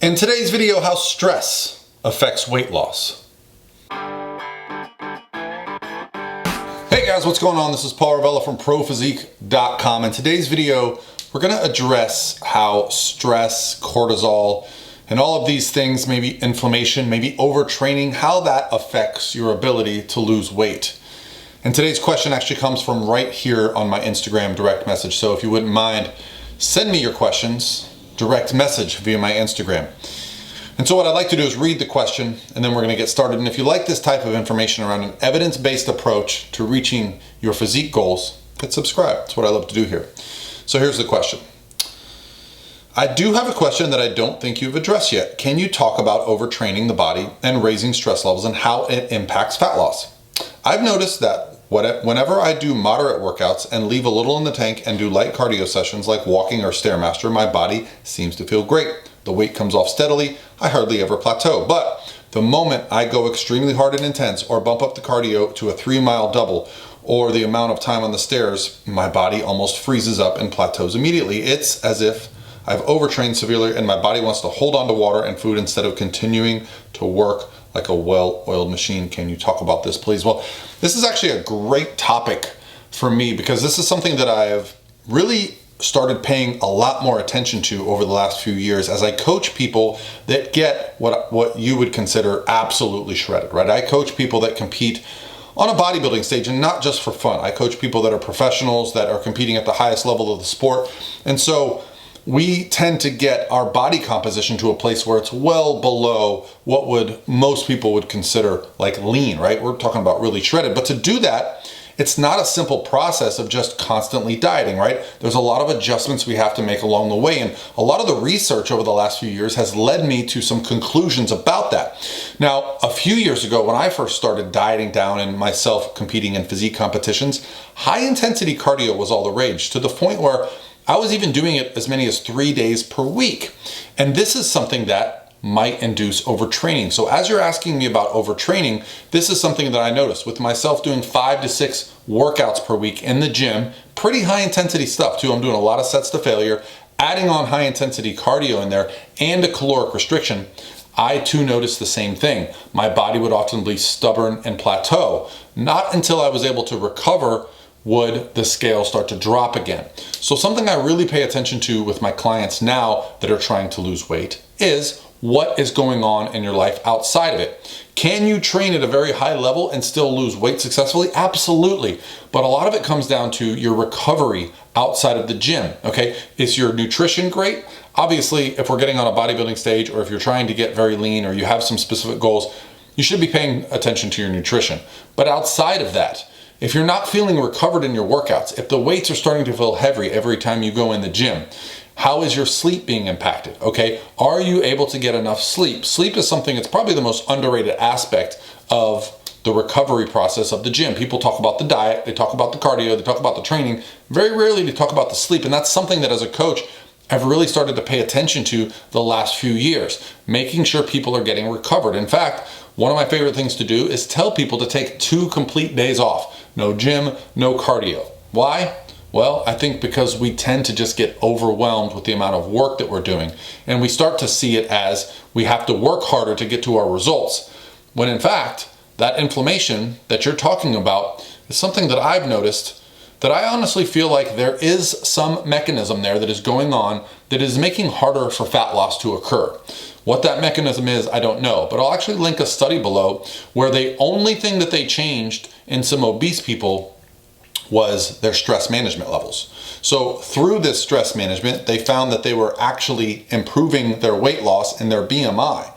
In today's video, how stress affects weight loss. Hey guys, what's going on? This is Paul Ravella from ProPhysique.com. In today's video, we're gonna address how stress, cortisol, and all of these things, maybe inflammation, maybe overtraining, how that affects your ability to lose weight. And today's question actually comes from right here on my Instagram direct message. So if you wouldn't mind, send me your questions, direct message via my Instagram. And so what I'd like to do is read the question and then we're gonna get started. And if you like this type of information around an evidence-based approach to reaching your physique goals, hit subscribe. That's what I love to do here. So here's the question. I do have a question that I don't think you've addressed yet. Can you talk about overtraining the body and raising stress levels and how it impacts fat loss? I've noticed that whenever I do moderate workouts and leave a little in the tank and do light cardio sessions like walking or Stairmaster, my body seems to feel great. The weight comes off steadily. I hardly ever plateau. But the moment I go extremely hard and intense or bump up the cardio to a 3-mile double or the amount of time on the stairs, my body almost freezes up and plateaus immediately. It's as if I've overtrained severely and my body wants to hold on to water and food instead of continuing to work like a well-oiled machine. Can you talk about this, please? Well, this is actually a great topic for me because this is something that I have really started paying a lot more attention to over the last few years as I coach people that get what you would consider absolutely shredded, right? I coach people that compete on a bodybuilding stage and not just for fun. I coach people that are professionals that are competing at the highest level of the sport. And so we tend to get our body composition to a place where it's well below what most people would consider like lean, right? We're talking about really shredded. But to do that, it's not a simple process of just constantly dieting, right? There's a lot of adjustments we have to make along the way. And a lot of the research over the last few years has led me to some conclusions about that. Now, a few years ago, when I first started dieting down and myself competing in physique competitions, high intensity cardio was all the rage, to the point where I was even doing it as many as 3 days per week. And this is something that might induce overtraining. So as you're asking me about overtraining, this is something that I noticed with myself doing 5 to 6 workouts per week in the gym, pretty high intensity stuff too. I'm doing a lot of sets to failure, adding on high intensity cardio in there and a caloric restriction. I too noticed the same thing. My body would often be stubborn and plateau. Not until I was able to recover would the scale start to drop again. So something I really pay attention to with my clients now that are trying to lose weight is what is going on in your life outside of it. Can you train at a very high level and still lose weight successfully? Absolutely. But a lot of it comes down to your recovery outside of the gym, okay? Is your nutrition great? Obviously, if we're getting on a bodybuilding stage or if you're trying to get very lean or you have some specific goals, you should be paying attention to your nutrition. But outside of that, if you're not feeling recovered in your workouts, if the weights are starting to feel heavy every time you go in the gym, how is your sleep being impacted? Okay, are you able to get enough sleep? Sleep is something that's probably the most underrated aspect of the recovery process of the gym. People talk about the diet, they talk about the cardio, they talk about the training. Very rarely they talk about the sleep, and that's something that as a coach, I've really started to pay attention to the last few years, making sure people are getting recovered. In fact, one of my favorite things to do is tell people to take 2 complete days off. No gym, no cardio. Why? Well, I think because we tend to just get overwhelmed with the amount of work that we're doing. And we start to see it as we have to work harder to get to our results. When in fact, that inflammation that you're talking about is something that I've noticed that I honestly feel like there is some mechanism there that is going on that is making harder for fat loss to occur. What that mechanism is, I don't know, but I'll actually link a study below where the only thing that they changed in some obese people was their stress management levels. So through this stress management, they found that they were actually improving their weight loss and their BMI.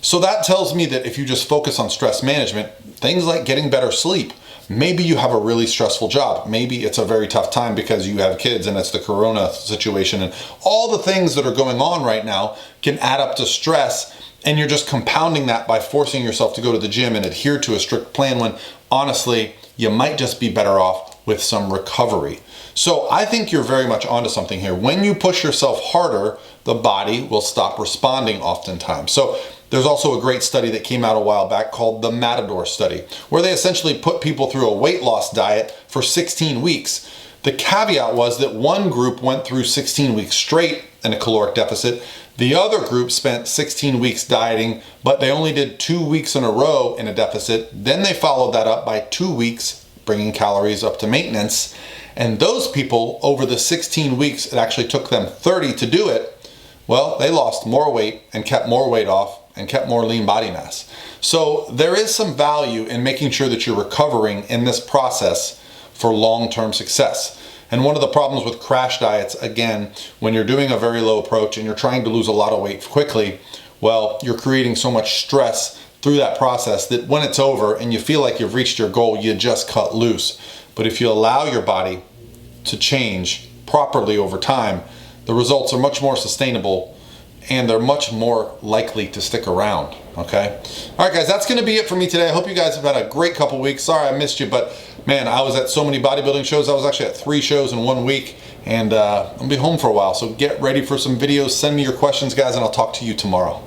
So that tells me that if you just focus on stress management, things like getting better sleep, maybe you have a really stressful job. Maybe it's a very tough time because you have kids and it's the corona situation and all the things that are going on right now can add up to stress, and you're just compounding that by forcing yourself to go to the gym and adhere to a strict plan when honestly, you might just be better off with some recovery. So I think you're very much onto something here. When you push yourself harder, the body will stop responding oftentimes. So there's also a great study that came out a while back called the Matador study, where they essentially put people through a weight loss diet for 16 weeks. The caveat was that one group went through 16 weeks straight in a caloric deficit. The other group spent 16 weeks dieting, but they only did 2 weeks in a row in a deficit. Then they followed that up by 2 weeks bringing calories up to maintenance. And those people, over the 16 weeks, it actually took them 30 to do it. Well, they lost more weight and kept more weight off and kept more lean body mass. So there is some value in making sure that you're recovering in this process for long-term success. And one of the problems with crash diets, again, when you're doing a very low approach and you're trying to lose a lot of weight quickly, well, you're creating so much stress through that process that when it's over and you feel like you've reached your goal, you just cut loose. But if you allow your body to change properly over time, the results are much more sustainable and they're much more likely to stick around, okay? All right, guys, that's gonna be it for me today. I hope you guys have had a great couple weeks. Sorry I missed you, but man, I was at so many bodybuilding shows. I was actually at 3 shows in 1 week, and I'll be home for a while. So get ready for some videos. Send me your questions, guys, and I'll talk to you tomorrow.